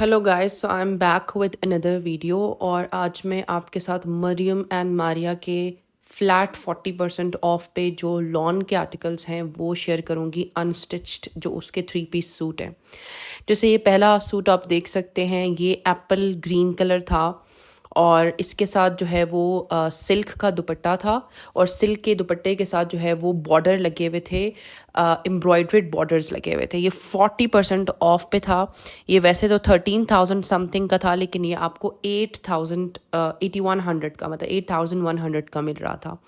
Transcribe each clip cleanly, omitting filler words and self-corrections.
Hello guys, so I am back with another video. और आज मैं आपके साथ मरियम एंड मारिया के फ्लैट 40% ऑफ पे जो लॉन के आर्टिकल्स हैं वो शेयर करूंगी, अनस्टिच्ड जो उसके 3 पीस सूट हैं। जैसे ये पहला सूट आप देख सकते हैं, ये एप्पल ग्रीन कलर था और इसके साथ जो है वो सिल्क का दुपट्टा था और सिल्क के दुपट्टे के साथ जो है वो बॉर्डर लगे हुए थे, एम्ब्रॉयड्रेड बॉर्डर्स लगे हुए थे। ये 40% ऑफ पे था। ये वैसे तो 13,000 समथिंग का था, लेकिन ये आपको 8100 का, मतलब 8100 का मिल रहा था।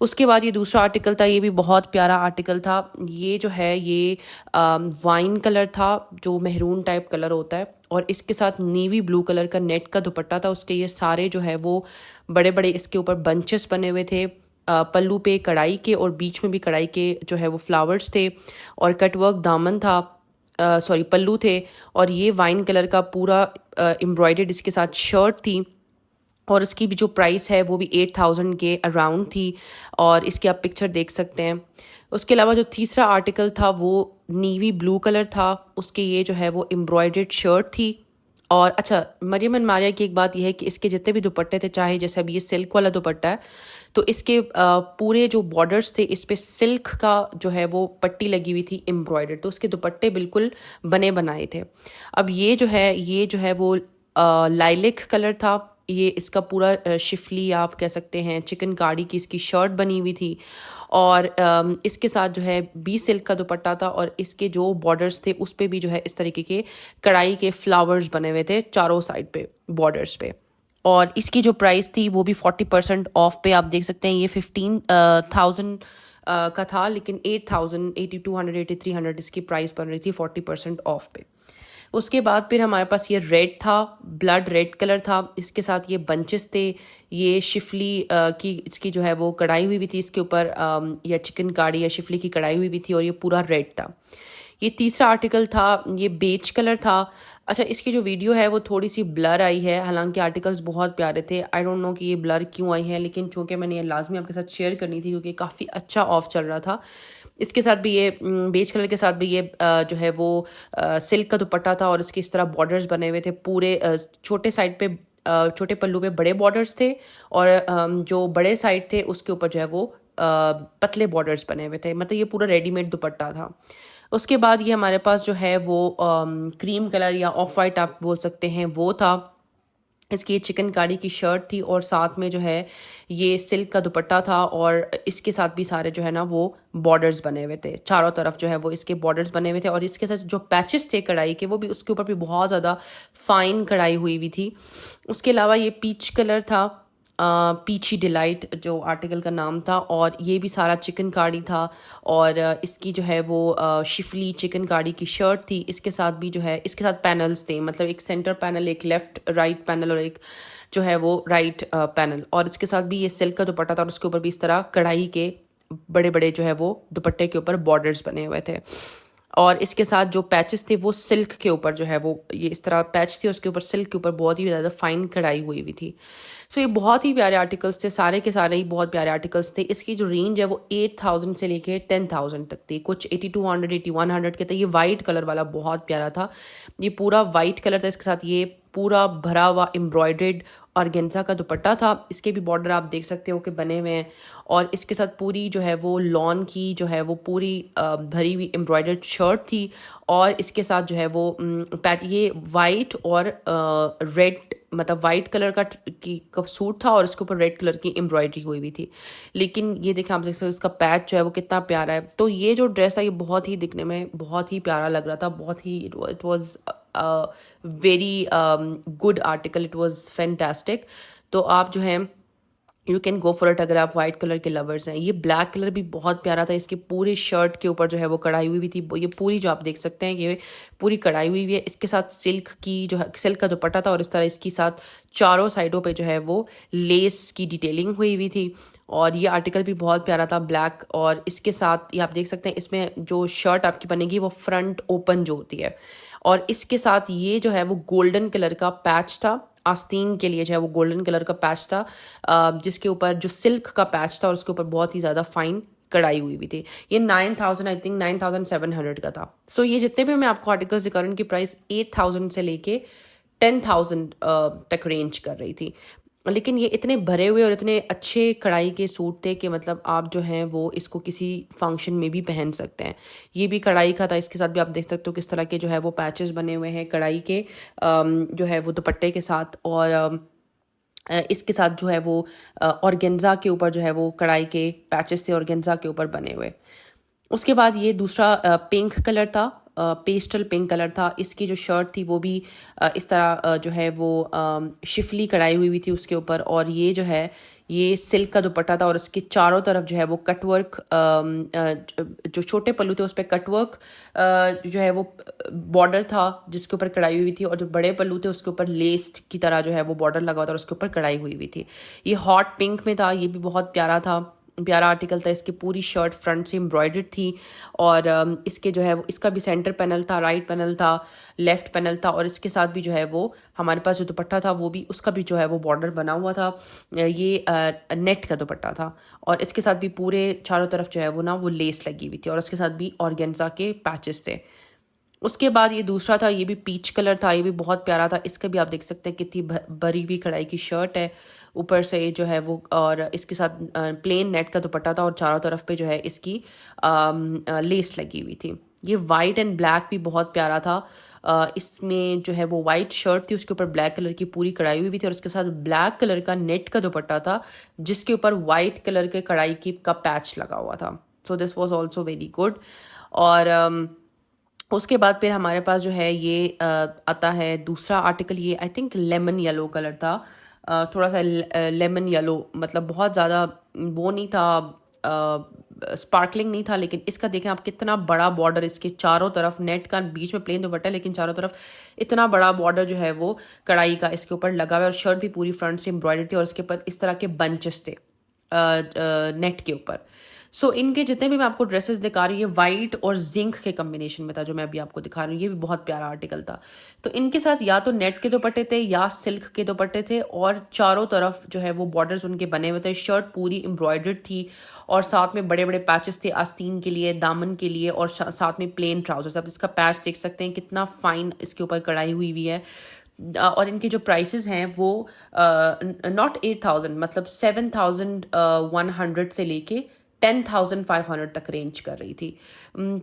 उसके बाद ये दूसरा आर्टिकल था, ये भी बहुत प्यारा आर्टिकल था। ये जो है ये वाइन कलर था, जो मेहरून टाइप कलर होता है, और इसके साथ नेवी ब्लू कलर का नेट का दुपट्टा था। उसके ये सारे जो है वो बड़े बड़े इसके ऊपर बंचेस बने हुए थे, पल्लू पे कढ़ाई के और बीच में भी कढ़ाई के जो है वो फ्लावर्स थे, और कटवर्क दामन था, सॉरी पल्लू थे। और ये वाइन कलर का पूरा एम्ब्रॉयडर्ड इसके साथ शर्ट थी, और इसकी भी जो प्राइस है वो भी 8,000 के अराउंड थी, और इसके आप पिक्चर देख सकते हैं। उसके अलावा जो तीसरा आर्टिकल था वो नेवी ब्लू कलर था, उसके ये जो है वो एम्ब्रॉयडर्ड शर्ट थी। और अच्छा, मरियम एंड मारिया की एक बात यह है कि इसके जितने भी दुपट्टे थे, चाहे जैसे अभी ये सिल्क वाला दुपट्टा है, तो इसके पूरे जो बॉर्डर्स थे इस पे सिल्क का जो है वो पट्टी लगी हुई थी एम्ब्रॉयडर्ड, तो उसके दुपट्टे बिल्कुल बने बनाए थे। अब ये जो है वो लाइलिक कलर था। ये इसका पूरा शिफली आप कह सकते हैं, चिकनकारी की इसकी शर्ट बनी हुई थी, और इसके साथ जो है बी सिल्क का दुपट्टा था, और इसके जो बॉर्डर्स थे उस पे भी जो है इस तरीके के कढ़ाई के फ्लावर्स बने हुए थे चारों साइड पे बॉर्डर्स पे। और इसकी जो प्राइस थी वो भी 40% ऑफ पे, आप देख सकते हैं। ये 15,000 का था, लेकिन 8,000, 8200, 8300 इसकी प्राइस बन रही थी 40% ऑफ पे। उसके बाद फिर हमारे पास ये रेड था, ब्लड रेड कलर था, इसके साथ ये बंचेस थे। ये शिफली की इसकी जो है वो कढ़ाई हुई थी इसके ऊपर, या चिकनकारी या शिफली की कढ़ाई हुई थी, और ये पूरा रेड था। ये तीसरा आर्टिकल था, ये बेज कलर था। अच्छा, इसकी जो वीडियो है वो थोड़ी सी ब्लर आई है, हालांकि आर्टिकल्स बहुत प्यारे थे। आई डोंट नो कि ये ब्लर क्यों आई है, लेकिन चूंकि मैंने ये लाजमी आपके साथ शेयर करनी थी क्योंकि काफ़ी अच्छा ऑफ चल रहा था। इसके साथ भी ये बेज कलर के साथ भी ये जो है वो सिल्क का दुपट्टा था, और इसके इस तरह बॉर्डर्स बने हुए थे पूरे छोटे साइड पे, छोटे पल्लू पे बड़े बॉर्डर्स थे, और जो बड़े साइड थे उसके ऊपर जो है वो पतले बॉर्डर्स बने हुए थे। मतलब ये पूरा रेडीमेड दुपट्टा था। उसके बाद ये हमारे पास जो है वो क्रीम कलर या ऑफ वाइट आप बोल सकते हैं वो था। इसकी ये चिकनकारी की शर्ट थी, और साथ में जो है ये सिल्क का दुपट्टा था, और इसके साथ भी सारे जो है ना वो बॉर्डर्स बने हुए थे चारों तरफ, जो है वो इसके बॉर्डर्स बने हुए थे। और इसके साथ जो पैचेस थे कढ़ाई के, वो भी उसके ऊपर भी बहुत ज़्यादा फाइन कढ़ाई हुई हुई थी। उसके अलावा ये पीच कलर था, पीची डिलाइट जो आर्टिकल का नाम था, और ये भी सारा चिकनकारी था। और इसकी जो है वो शिफली चिकनकारी की शर्ट थी। इसके साथ भी जो है इसके साथ पैनल्स थे, मतलब एक सेंटर पैनल, एक लेफ्ट राइट पैनल, और एक जो है वो राइट पैनल। और इसके साथ भी ये सिल्क का दुपट्टा था, और उसके ऊपर भी इस तरह कढ़ाई के बड़े बड़े जो है वो दुपट्टे के ऊपर बॉर्डर्स बने हुए थे। और इसके साथ जो पैचेस थे वो सिल्क के ऊपर जो है वो ये इस तरह पैच थी, उसके ऊपर सिल्क के ऊपर बहुत ही ज़्यादा फाइन कढ़ाई हुई हुई थी। सो ये बहुत ही प्यारे आर्टिकल्स थे, सारे के सारे ही बहुत प्यारे आर्टिकल्स थे। इसकी जो रेंज है वो 8,000 से लेके 10,000 तक थी, कुछ 8200, 8100 के थे। ये वाइट कलर वाला बहुत प्यारा था, ये पूरा वाइट कलर था। इसके साथ ये पूरा भरा हुआ एम्ब्रॉयड्रेड ऑर्गेन्जा का दुपट्टा था। इसके भी बॉर्डर आप देख सकते हो कि बने हुए हैं, और इसके साथ पूरी जो है वो लॉन की जो है वो पूरी भरी हुई एम्ब्रॉयडर्ड शर्ट थी। और इसके साथ जो है वो ये वाइट और रेड, मतलब वाइट कलर का सूट था, और इसके ऊपर रेड कलर की एम्ब्रॉयडरी हुई हुई थी। लेकिन ये देखें आप देख सकते हो इसका पैच जो है वो कितना प्यारा है। तो ये जो ड्रेस था ये बहुत ही दिखने में बहुत ही प्यारा लग रहा था, बहुत ही it was very good article, it was fantastic. तो आप जो है you can go for it अगर आप वाइट कलर के लवर्स हैं। ये ब्लैक कलर भी बहुत प्यारा था, इसके पूरे शर्ट के ऊपर जो है वो कढ़ाई हुई थी। ये पूरी जो आप देख सकते हैं ये पूरी कढ़ाई हुई है। इसके साथ सिल्क की जो है सिल्क का दुपट्टा था, और इस तरह इसके साथ चारों साइडों पे जो है वो लेस की डिटेलिंग हुई हुई थी। और ये आर्टिकल भी बहुत प्यारा था, ब्लैक। और इसके साथ ये आप देख सकते हैं इसमें जो शर्ट आपकी बनेगी वो फ्रंट ओपन जो होती है, और इसके साथ ये जो है वो गोल्डन कलर का पैच था, आस्तीन के लिए जो है वो गोल्डन कलर का पैच था, जिसके ऊपर जो सिल्क का पैच था और उसके ऊपर बहुत ही ज़्यादा फाइन कढ़ाई हुई भी थी। ये 9000 आई थिंक 9700 का था। सो ये जितने भी मैं आपको आर्टिकल्स दिखा रही हूँ उनकी प्राइस 8000 से लेके 10,000 तक रेंज कर रही थी। लेकिन ये इतने भरे हुए और इतने अच्छे कढ़ाई के सूट थे कि मतलब आप जो हैं वो इसको किसी फंक्शन में भी पहन सकते हैं। ये भी कढ़ाई का था, इसके साथ भी आप देख सकते हो किस तरह के जो है वो पैचेस बने हुए हैं कढ़ाई के जो है वो दुपट्टे के साथ। और इसके साथ जो है वो ऑर्गेन्जा के ऊपर जो है वो कढ़ाई के पैचेस थे ऑर्गेन्जा के ऊपर बने हुए। उसके बाद ये दूसरा पिंक कलर था, पेस्टल पिंक कलर था। इसकी जो शर्ट थी वो भी इस तरह जो है वो शिफली कढ़ाई हुई थी उसके ऊपर। और ये जो है ये सिल्क का दुपट्टा था और उसके चारों तरफ जो है वो कटवर्क, जो छोटे पल्लू थे उस पर कटवर्क जो है वो बॉर्डर था जिसके ऊपर कढ़ाई हुई थी। और जो बड़े पल्लू थे उसके ऊपर लेस की तरह जो है वो बॉर्डर लगा हुआ था और उसके ऊपर कढ़ाई हुई हुई थी। ये हॉट पिंक में था, ये भी बहुत प्यारा आर्टिकल था। इसकी पूरी शर्ट फ्रंट से एम्ब्रॉयडर्ड थी और इसके जो है वो इसका भी सेंटर पैनल था, राइट पैनल था, लेफ्ट पैनल था। और इसके साथ भी जो है वो हमारे पास जो दुपट्टा था वो भी उसका भी जो है वो बॉर्डर बना हुआ था। ये नेट का दुपट्टा था और इसके साथ भी पूरे चारों तरफ जो है वो ना वो लेस लगी हुई थी और इसके साथ भी ऑर्गेन्जा के पैचेस थे। उसके बाद ये दूसरा था, ये भी पीच कलर था, ये भी बहुत प्यारा था। इसका भी आप देख सकते हैं कितनी भरी हुई कढ़ाई की शर्ट है ऊपर से जो है वो। और इसके साथ प्लेन नेट का दुपट्टा था और चारों तरफ पे जो है इसकी लेस लगी हुई थी। ये वाइट एंड ब्लैक भी बहुत प्यारा था। इसमें जो है वो वाइट शर्ट थी, उसके ऊपर ब्लैक कलर की पूरी कढ़ाई हुई थी और उसके साथ ब्लैक कलर का नेट का दुपट्टा था जिसके ऊपर वाइट कलर के कढ़ाई की का पैच लगा हुआ था। So this was also very good. और उसके बाद फिर हमारे पास जो है ये आता है दूसरा आर्टिकल। ये I think lemon yellow colour था, थोड़ा सा लेमन येलो, मतलब बहुत ज़्यादा वो नहीं था, स्पार्कलिंग नहीं था। लेकिन इसका देखें आप कितना बड़ा बॉर्डर, इसके चारों तरफ नेट का बीच में प्लेन दुपट्टा है लेकिन चारों तरफ इतना बड़ा बॉर्डर जो है वो कढ़ाई का इसके ऊपर लगा हुआ है। और शर्ट भी पूरी फ्रंट से एम्ब्रॉयडरी थी और इसके ऊपर इस तरह के बंचेस थे नेट के ऊपर। सो इनके जितने भी मैं आपको ड्रेसेस दिखा रही हूँ ये वाइट और जिंक के कम्बिनेशन में था जो मैं अभी आपको दिखा रही हूँ। ये भी बहुत प्यारा आर्टिकल था। तो इनके साथ या तो नेट के दुपट्टे थे या सिल्क के दुपट्टे थे और चारों तरफ जो है वो बॉर्डर्स उनके बने हुए थे। शर्ट पूरी एम्ब्रॉयडर्ड थी और साथ में बड़े बड़े पैचेस थे आस्तीन के लिए, दामन के लिए और साथ में प्लेन ट्राउजर्स। आप इसका पैच देख सकते हैं कितना फाइन इसके ऊपर कढ़ाई हुई हुई है। और इनके जो प्राइसेस हैं वो नॉट 8000 मतलब 7100 से लेके 10,500 तक रेंज कर रही थी।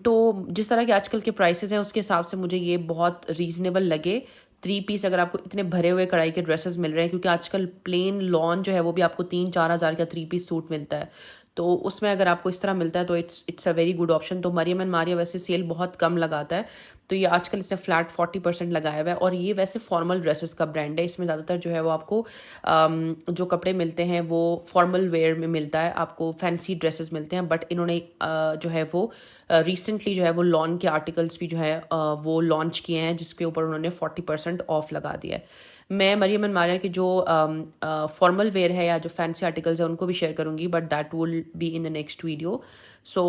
तो जिस तरह के आजकल के प्राइसेस हैं उसके हिसाब से मुझे ये बहुत रीज़नेबल लगे। 3 पीस अगर आपको इतने भरे हुए कढ़ाई के ड्रेसेस मिल रहे हैं, क्योंकि आजकल प्लेन लॉन जो है वो भी आपको 3-4 हज़ार का 3 पीस सूट मिलता है। तो उसमें अगर आपको इस तरह मिलता है तो it's a very good option. तो मरियम एंड मारिया वैसे सेल बहुत कम लगाता है, तो ये आजकल इसने फ्लैट 40% लगाया हुआ है। और ये वैसे फॉर्मल ड्रेसेस का ब्रांड है। इसमें ज़्यादातर जो है वो आपको जो कपड़े मिलते हैं वो फॉर्मल वेयर में मिलता है, आपको फैंसी ड्रेसेस मिलते हैं। बट इन्होंने जो है वो रिसेंटली जो है वो लॉन के आर्टिकल्स भी जो है वो लॉन्च किए हैं जिसके ऊपर उन्होंने 40% ऑफ लगा दिया है। मैं मरियम एंड मारिया की जो फॉर्मल वेयर है या जो फैंसी आर्टिकल्स है उनको भी शेयर करूँगी, but that will be in the next video. So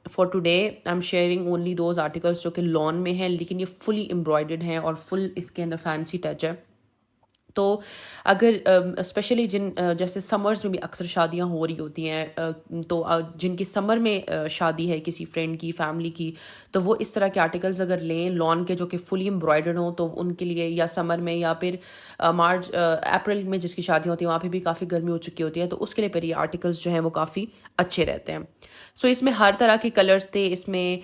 for today I am sharing only those articles जो कि लॉन में हैं लेकिन ये फुली एम्ब्रॉयडर्ड हैं और फुल इसके अंदर फैंसी टच है। तो अगर स्पेशली जैसे समर्स में भी अक्सर शादियां हो रही होती हैं, तो जिनकी समर में शादी है किसी फ्रेंड की, फैमिली की, तो वो इस तरह के आर्टिकल्स अगर लें लॉन के जो कि फुली एम्ब्रॉयडर्ड हों तो उनके लिए, या समर में या फिर मार्च अप्रैल में जिसकी शादी होती है वहाँ पे भी काफ़ी गर्मी हो चुकी होती है, तो उसके लिए फिर ये आर्टिकल्स जो हैं वो काफ़ी अच्छे रहते हैं। सो इसमें हर तरह के कलर्स थे। इसमें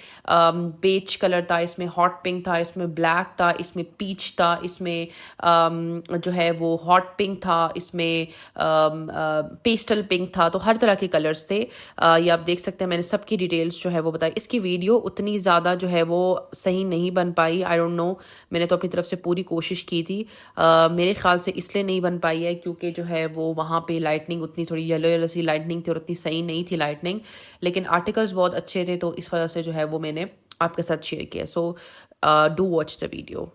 बेज कलर था, इसमें हॉट पिंक था, इसमें ब्लैक था, इसमें पीच था, इसमें जो है वो हॉट पिंक था, इसमें पेस्टल पिंक था। तो हर तरह के कलर्स थे। ये आप देख सकते हैं मैंने सबकी डिटेल्स जो है वो बताई। इसकी वीडियो उतनी ज़्यादा जो है वो सही नहीं बन पाई, आई डोंट नो, मैंने तो अपनी तरफ से पूरी कोशिश की थी। मेरे ख्याल से इसलिए नहीं बन पाई है क्योंकि जो है वो वहाँ पे लाइटनिंग उतनी थोड़ी येलो येलो सी लाइटनिंग थी और उतनी सही नहीं थी लाइटनिंग, लेकिन आर्टिकल्स बहुत अच्छे थे तो इस वजह से जो है वो मैंने आपके साथ शेयर किया। So do watch the video.